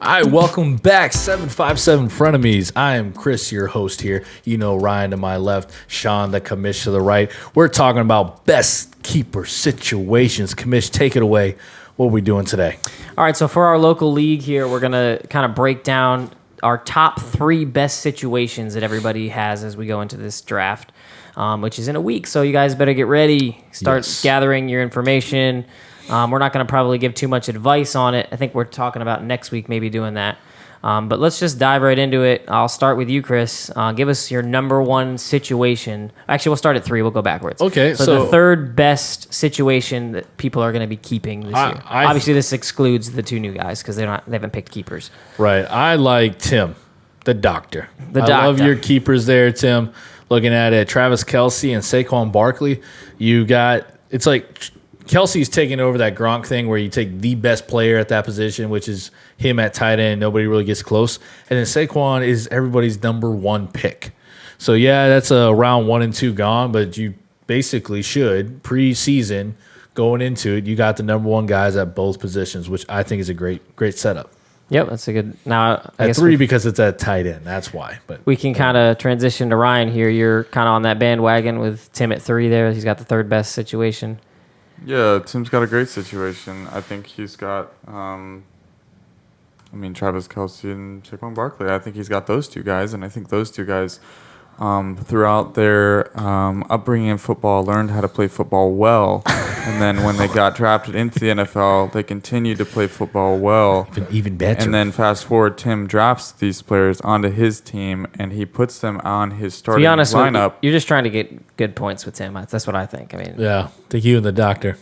All right, welcome back, 757 frenemies. I am Chris, your host here. You know Ryan to my left, Sean, the commish to the right. We're talking about best keeper situations. Commish, take it away. What are we doing today? All right, so for our local league here, we're going to kind of break down our top 3 best situations that everybody has as we go into this draft, which is in a week. So you guys better get ready. Start gathering your information. We're not going to probably give too much advice on it. I think we're talking about next week maybe doing that. But let's just dive right into it. I'll start with you, Chris. Give us your number 1 situation. Actually, we'll start at 3. We'll go backwards. Okay. So the third best situation that people are going to be keeping this year. Obviously, this excludes the 2 new guys because they haven't picked keepers. Right. I like Tim, the doctor. I love your keepers there, Tim. Looking at it, Travis Kelce and Saquon Barkley. It's like Kelsey's taking over that Gronk thing where you take the best player at that position, which is him at tight end. Nobody really gets close. And then Saquon is everybody's number 1 pick. So, yeah, that's a round 1 and 2 gone, but you basically should, preseason, going into it, you got the number 1 guys at both positions, which I think is a great setup. Yep, that's a good. Now, I at guess 3 because it's at tight end. That's why. But we can kind of transition to Ryan here. You're kind of on that bandwagon with Tim at 3 there. He's got the third best situation. Yeah, Tim's got a great situation. I think he's got, Travis Kelce and Saquon Barkley. I think he's got those 2 guys, and I think those 2 guys, throughout their upbringing in football, learned how to play football well. And then when they got drafted into the NFL, they continued to play football well. Even better. And then fast forward, Tim drafts these players onto his team, and he puts them on his starting lineup. You're just trying to get good points with Tim. That's what I think. Yeah, think you and the doctor.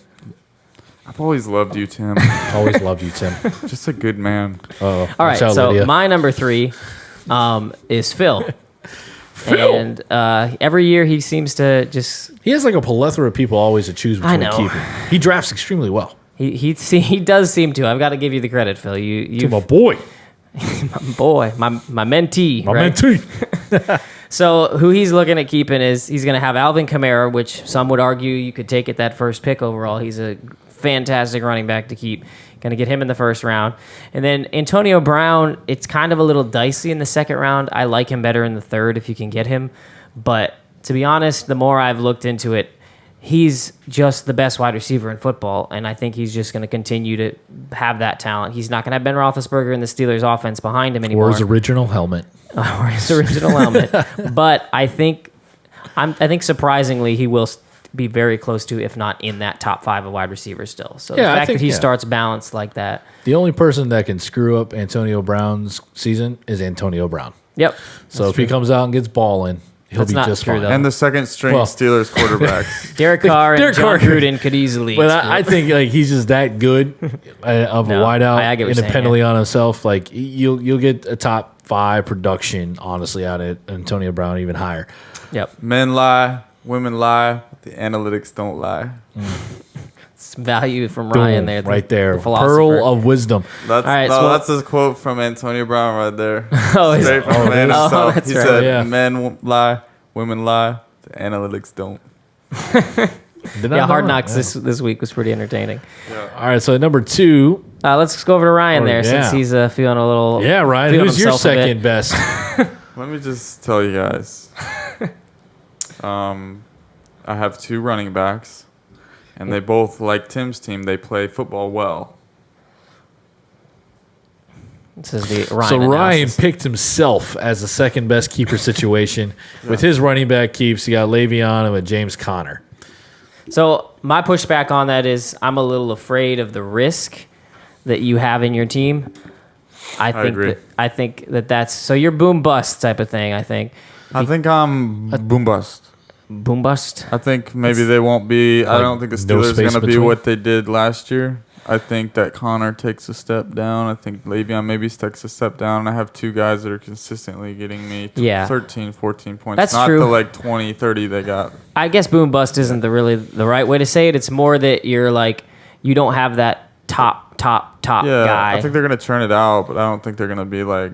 I've always loved you, Tim. Always loved you, Tim. Just a good man. All right, so Lydia. My number 3 is Phil. And every year he seems to just... He has like a plethora of people always to choose between keeping. He drafts extremely well. He does seem to. I've got to give you the credit, Phil. You my boy. my boy. My mentee. My right? mentee. So who he's looking at keeping is he's going to have Alvin Kamara, which some would argue you could take at that first pick overall. He's a fantastic running back to keep. Going to get him in the first round. And then Antonio Brown, it's kind of a little dicey in the second round. I like him better in the third if you can get him. But to be honest, the more I've looked into it, he's just the best wide receiver in football. And I think he's just going to continue to have that talent. He's not going to have Ben Roethlisberger in the Steelers offense behind him anymore. Or his original helmet. But I think surprisingly he will be very close to, if not in that top 5 of wide receivers still. So the fact that he starts balanced like that. The only person that can screw up Antonio Brown's season is Antonio Brown. Yep. So if he comes out and gets balling, he'll be just fine. And the second string Steelers quarterbacks. Derek Carr and John Gruden could easily. But I think like he's just that good of a wideout independently on himself. Like you'll get a top 5 production, honestly, out of Antonio Brown, even higher. Yep. Men lie, women lie, but the analytics don't lie. It's value from Ryan there. Right there. The Pearl of wisdom. That's his quote from Antonio Brown right there. Straight from the man himself. He said, men lie, women lie, the analytics don't. Hard Knocks this week was pretty entertaining. Yeah. All right, so at number 2. Let's go over to Ryan since he's feeling a little... Yeah, Ryan, who's your second best? Let me just tell you guys. I have 2 running backs, and they both, like Tim's team, they play football well. This is the Ryan Ryan picked himself as the second best keeper situation. With his running back keeps, he got Le'Veon and with James Conner. So my pushback on that is I'm a little afraid of the risk that you have in your team. I agree. I think that's so you're boom bust type of thing. I think I'm boom bust. Boom bust. I think maybe they won't be. I don't think the Steelers are going to be what they did last year. I think that Connor takes a step down. I think Le'Veon maybe takes a step down. I have 2 guys that are consistently getting me 13, 14 points. That's not true. the 20, 30 they got. I guess boom bust isn't really the right way to say it. It's more that you're like you don't have that top guy. I think they're going to turn it out, but I don't think they're going to be like...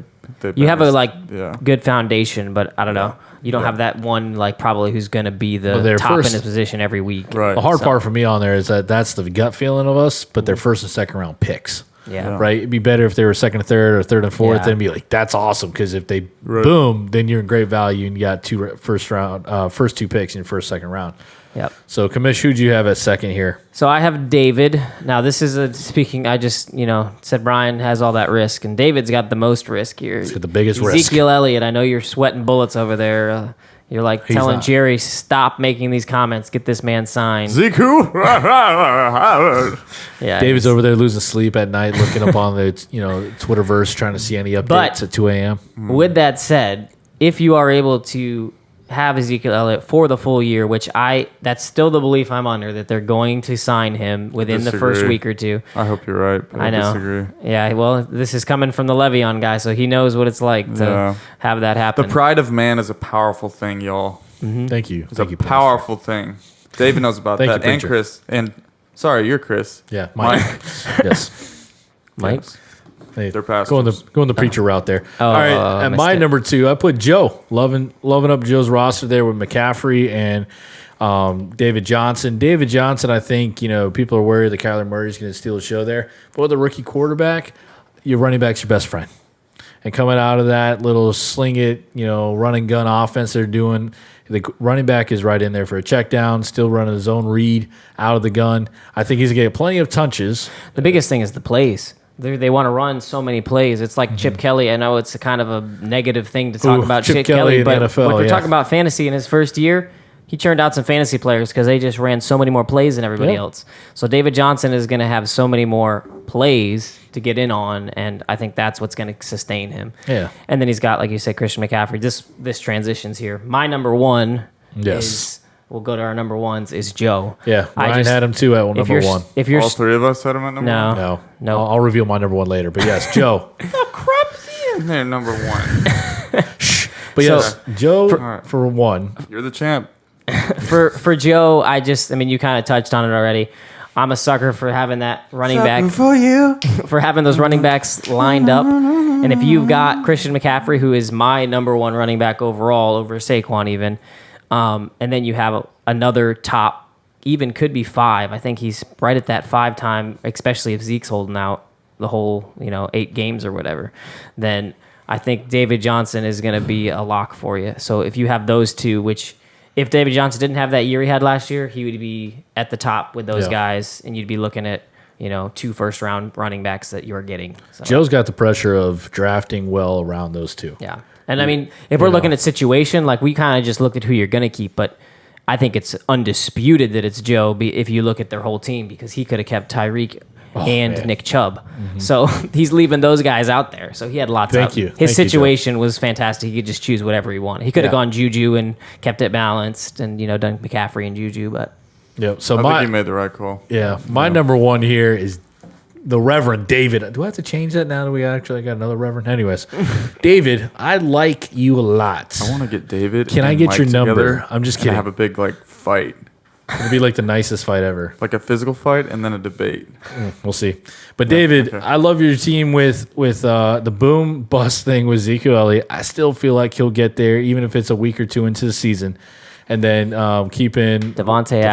You have a good foundation, but I don't know. You don't have that one probably who's going to be the top in his position every week. Right. The hard part for me on there is that's the gut feeling of us, but they're first and second round picks. Yeah. Right? It'd be better if they were second and third or third and fourth. Yeah. Then be like, that's awesome. Because if they boom, then you're in great value and you got first two picks in your first, second round. Yep. So, Kamish, who'd you have at second here? So I have David. Now this is I just, said Brian has all that risk, and David's got the most risk here. He's got the biggest risk. Ezekiel Elliott, I know you're sweating bullets over there. You're like telling not. Jerry, stop making these comments, get this man signed. Ziku. Yeah, David's over there losing sleep at night, looking up on the Twitterverse, trying to see any updates at 2 a.m. With that said, if you are able to have Ezekiel Elliott for the full year, which that's still the belief I'm under, that they're going to sign him within the first week or two. I hope you're right, but I know. disagree. Yeah, well, this is coming from the Le'Veon guy, so he knows what it's like to have that happen. The pride of man is a powerful thing, y'all. Mm-hmm. Thank you. It's a powerful thing. David knows about Thank that. you, And Preacher. Chris. And sorry, you're Chris. Yeah, Mike. Yes. Mike? Hey, They're pastors. going the preacher route there. Oh, All right, at missed my it. number 2, I put Joe. Loving up Joe's roster there with McCaffrey and David Johnson. David Johnson, I think, people are worried that Kyler Murray's going to steal the show there. But with a rookie quarterback, your running back's your best friend. And coming out of that little sling it, run and gun offense they're doing, the running back is right in there for a check down, still running his own read out of the gun. I think he's going to get plenty of touches. The biggest thing is the plays. They want to run so many plays. It's like Chip Kelly. I know it's a kind of a negative thing to talk about Chip Chip Kelly Kelly, in the but NFL, when we're yeah. talking about fantasy in his first year, he churned out some fantasy players because they just ran so many more plays than everybody else. So David Johnson is going to have so many more plays to get in on, and I think that's what's going to sustain him. Yeah. And then he's got, like you said, Christian McCaffrey. This transitions here. My number one is, we'll go to our number ones, is Joe. Yeah, Ryan had him too at number 1. If you're All three of us had him at number one? No. I'll reveal my number 1 later. But yes, Joe. Oh, crap is he in there, number one? But So- yes, Joe for 1. You're the champ. For Joe, you kind of touched on it already. I'm a sucker for having that running back, for you. for having those running backs lined up. And if you've got Christian McCaffrey, who is my number 1 running back overall over Saquon even, and then you have another top, even could be 5. I think he's right at that 5 time, especially if Zeke's holding out the whole 8 games or whatever. Then I think David Johnson is going to be a lock for you. So if you have those two, which if David Johnson didn't have that year he had last year, he would be at the top with those guys, and you'd be looking at 2 first-round running backs that you're getting. So, Joe's got the pressure of drafting well around those 2. yeah. And I mean, if we're looking at situation, like we kind of just looked at who you're going to keep, but I think it's undisputed that it's Joe if you look at their whole team, because he could have kept Tyreek and man. Nick Chubb. So he's leaving those guys out there. So he had lots Thank of... you. His Thank you, situation was fantastic. He could just choose whatever he wanted. He could have gone Juju and kept it balanced and, done McCaffrey and Juju, but... Yep. So I think you made the right call. my number 1 here is the Reverend David. Do I have to change that now that we actually got another Reverend? Anyways, David, I like you a lot. I want to get David. Can I and get Mike your number? together I'm just and kidding. have a big fight, It'll be like the nicest fight ever. like a physical fight, and then a debate. We'll see. But David, okay. I love your team with the boom bust thing with Ezekiel Elliott. I still feel like he'll get there, even if it's a week or 2 into the season. And then keeping Devontae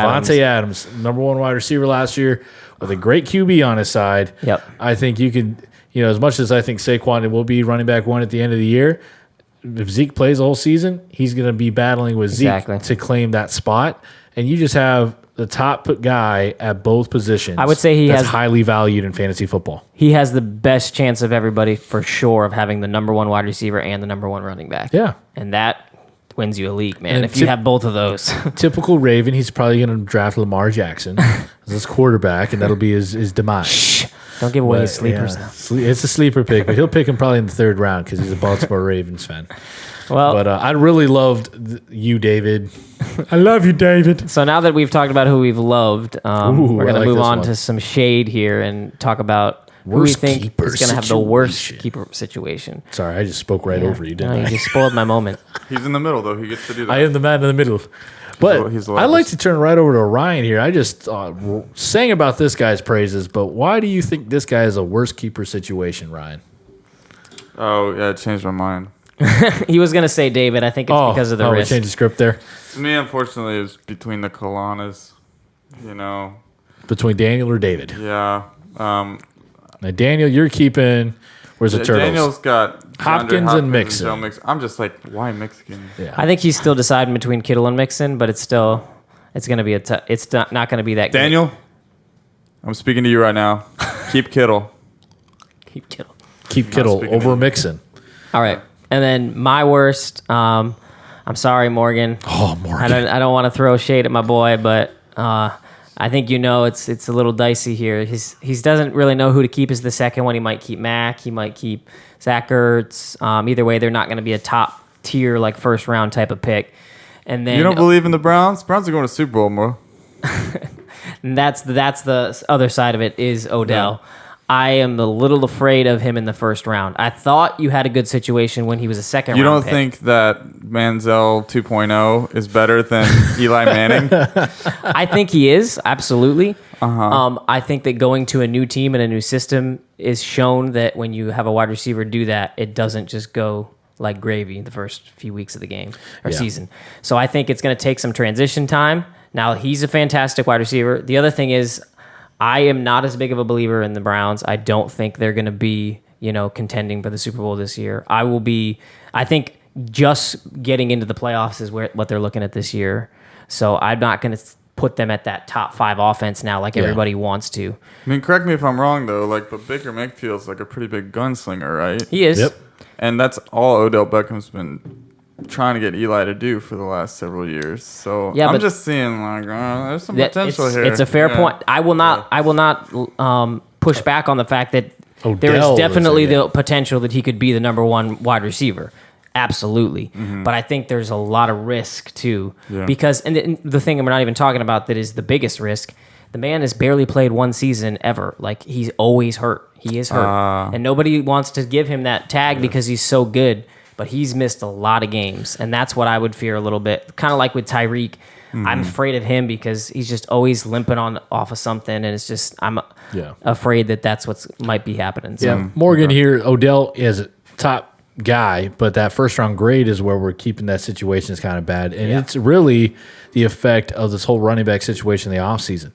Adams, number 1 wide receiver last year, with a great QB on his side. Yep. I think you could, as much as I think Saquon will be running back 1 at the end of the year, if Zeke plays the whole season, he's going to be battling with Zeke to claim that spot. And you just have the top guy at both positions. I would say that's has highly valued in fantasy football. He has the best chance of everybody for sure of having the number 1 wide receiver and the number 1 running back. Yeah. And that wins you a league, man. And If you have both of those. Typical Raven, he's probably going to draft Lamar Jackson as his quarterback, and that'll be his demise. Don't give away But, his sleepers. It's a sleeper pick, but he'll pick him probably in the 3rd round because he's a Baltimore Ravens fan. Well, But I really loved you, David. I love you, David. so now that we've talked about who we've loved, we're I going to like move this on one. to some shade here and talk about who we Worst think keeper is going to have the worst situation. keeper situation. Sorry, I just spoke right over you, No, didn't you I? just spoiled my moment. He's in the middle, though. He gets to do that. I am the man in the middle. But he's the I like loudest. to turn right over to Ryan here. I just sang about this guy's praises, but why do you think this guy is a worst keeper situation, Ryan? Oh, yeah, it changed my mind. He was going to say David. I think it's because of the we risk. changed the script there. To me, unfortunately, it's between the Kalanas. Between Daniel or David? Yeah. Now, Daniel, you're keeping. Where's the Turtles? Daniel's got Hopkins and Mixon. Joe Mixon. I'm just like, why Mixon? Yeah. I think he's still deciding between Kittle and Mixon, but it's going to be it's not going to be that Daniel, good. I'm speaking to you right now. Keep Kittle. Keep Kittle. Keep Kittle over Mixon. All right. And then my worst, I'm sorry, Morgan. Oh, Morgan. I don't want to throw shade at my boy, but I think it's a little dicey here. He doesn't really know who to keep as the second one. He might keep Mack. He might keep Zach Ertz. Either way, they're not going to be a top tier like first round type of pick. And then You don't believe in the Browns? Browns are going to Super Bowl, bro. and that's the other side of it is Odell. Yeah. I am a little afraid of him in the first round. I thought you had a good situation when he was a second You round don't pick. think that Manziel 2.0 is better than Eli Manning? I think he is, absolutely. I think that going to a new team and a new system is shown that when you have a wide receiver do that, it doesn't just go like gravy the first few weeks of the game or season. So I think it's going to take some transition time. Now, he's a fantastic wide receiver. The other thing is I am not as big of a believer in the Browns. I don't think they're going to be, contending for the Super Bowl this year. I think just getting into the playoffs is what they're looking at this year. So I'm not going to put them at that top 5 offense now like everybody wants to. I mean, correct me if I'm wrong, though. But Baker Mayfield's like a pretty big gunslinger, right? He is. Yep. And that's all Odell Beckham's been trying to get Eli to do for the last several years. So I'm just seeing there's some potential here. It's a fair point. I will not push back on the fact that there Odell is definitely was a- the potential that he could be the number 1 wide receiver. Absolutely. Mm-hmm. But I think there's a lot of risk too. Yeah. Because and the thing we're not even talking about that is the biggest risk, the man has barely played 1 season ever. Like, he's always hurt. He is hurt. And nobody wants to give him that tag because he's so good. But he's missed a lot of games, and that's what I would fear a little bit. Kind of like with Tyreek, I'm afraid of him because he's just always limping off of something, and it's just I'm afraid that's what might be happening. So. Yeah, Morgan here. Odell is a top guy, but that first round grade is where we're keeping that situation is kind of bad, and it's really the effect of this whole running back situation in the offseason.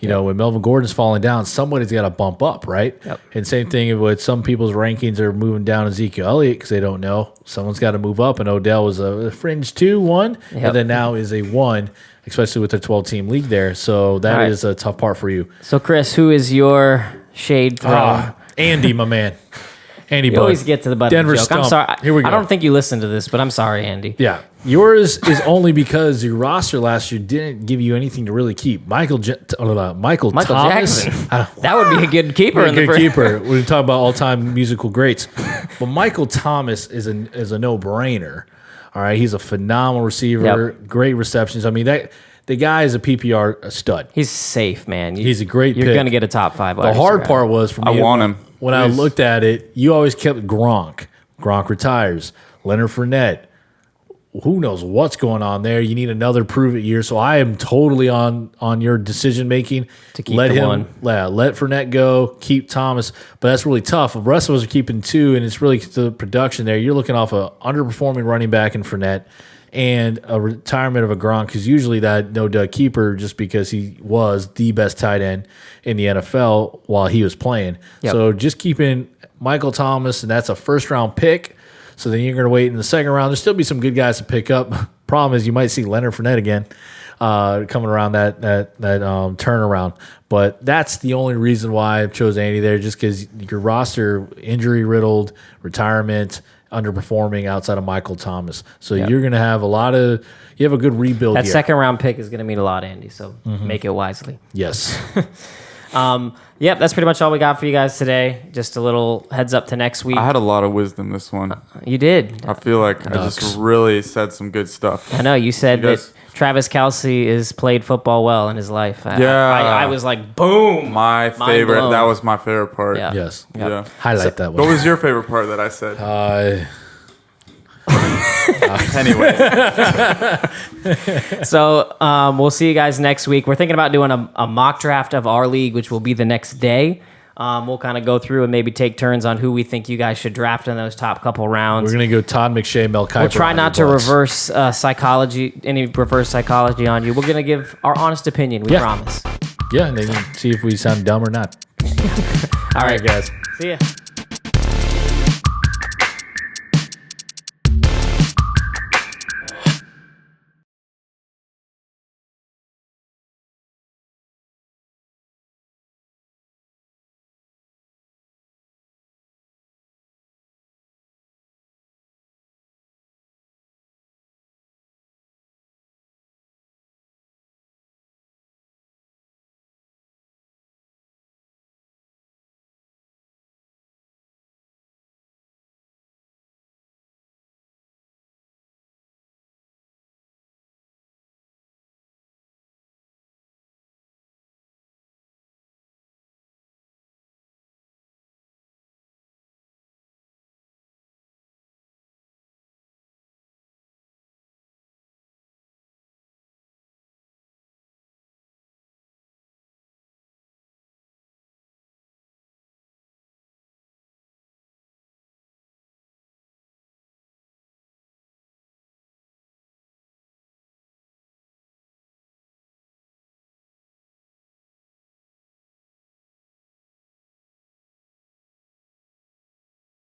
When Melvin Gordon's falling down, somebody's got to bump up, right? Yep. And same thing with some people's rankings are moving down Ezekiel Elliott because they don't know. Someone's got to move up, and Odell was a fringe 2-1, and then now is a 1, especially with the 12-team league there. So that is a tough part for you. So, Chris, who is your shade thrower? Andy, my man. Andy, You always get to the butt Denver of the joke. I'm Stump. sorry. Here we go. I don't think you listened to this, but I'm sorry, Andy. Yeah. Yours is only because your roster last year didn't give you anything to really keep. Michael Thomas. Jackson. That would be a good keeper in the Good first. keeper. We talk about all-time musical greats, but Michael Thomas is a no-brainer. All right, he's a phenomenal receiver, great receptions. I mean, the guy is a PPR stud. He's safe, man. He's a great You're pick. going to get a top 5. The hard part was for me. I want him. When I looked at it, you always kept Gronk. Gronk retires. Leonard Fournette. Who knows what's going on there? You need another prove-it year. So I am totally on your decision-making. To keep the one. Let Fournette go, keep Thomas. But that's really tough. The rest of us are keeping 2, and it's really the production there. You're looking off a underperforming running back in Fournette and a retirement of a Gronk, because usually that no-dud keeper just because he was the best tight end in the NFL while he was playing. Yep. So just keeping Michael Thomas, and that's a first-round pick. So then you're going to wait in the second round. There'll still be some good guys to pick up. Problem is you might see Leonard Fournette again coming around that turnaround. But that's the only reason why I chose Andy there, just because your roster injury-riddled, retirement, underperforming outside of Michael Thomas. So you're going to have you have a good rebuild That here. second round pick is going to mean a lot, Andy, so make it wisely. Yes. Yep, that's pretty much all we got for you guys today. Just a little heads up to next week. I had a lot of wisdom this one. You did. I feel like I just really said some good stuff. I know. You said You guys- that Travis Kelce has played football well in his life. Yeah. I was like, boom. My Mind favorite. blown. That was my favorite part. Yeah. Yes. Yeah. Highlight that What one. was your favorite part that I said? Anyway, So we'll see you guys next week. We're thinking about doing a mock draft of our league, which will be the next day. We'll kind of go through and maybe take turns on who we think you guys should draft in those top couple rounds. We're going to go Todd McShay, Mel Kiper. We'll try on not your to butts. reverse any reverse psychology on you. We're going to give our honest opinion, we promise. Yeah, and then see if we sound dumb or not. All right, guys. See ya.